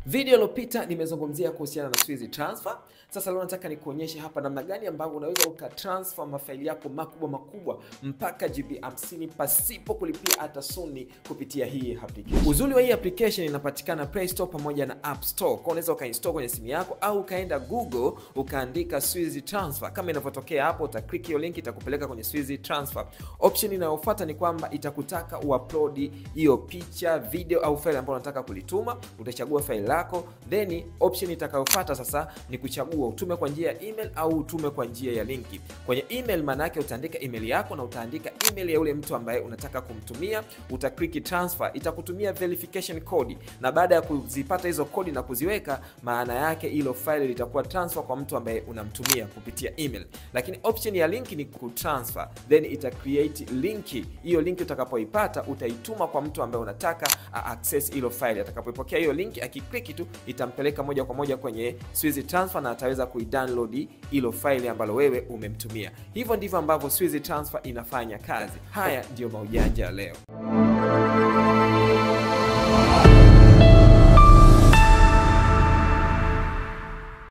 Video iliyopita nimezungumzia kuhusiana na Swiss transfer. Sasa leo nataka nikuonyeshe hapa namna gani ambavyo unaweza ukatransfer mafaili yako makubwa mpaka GB 50 pasipo kulipia hata suni kupitia hii application. Uzuri wa hii application inapatikana Play Store pamoja na App Store. Kwa unaweza ukainstall kwenye simu yako au ukaenda Google ukaandika Swiss transfer. Kama inavyotokea hapo utaklik hiyo link itakupeleka kwenye Swiss transfer. Option inayofuata ni kwamba itakutaka uupload hiyo picha, video au file ambayo unataka kulituma. Utachagua file lako, then option itakayofuata sasa ni kuchagua utume kwa njia ya email au utume kwa njia ya linki. Kwenye email maana yake utaandika email yako na utaandika email ya yule mtu ambaye unataka kumtumia, utaklik transfer, itakutumia verification code, na baada ya kuzipata hizo kodi na kuziweka, maana yake hilo file litakuwa transfer kwa mtu ambaye unamtumia kupitia email. Lakini option ya link ni kutransfer, then ita create link. Hiyo link utakapoipata utaituma kwa mtu ambaye unataka access hilo file. Atakapoipokea hiyo link akiklik tu itampeleka moja kwa moja kwenye Swiss transfer na ataweza kuidownload hilo file ambalo wewe umemtumia. Hivyo ndivyo ambavyo Swiss transfer inafanya kazi. Haya ndio maujanja leo.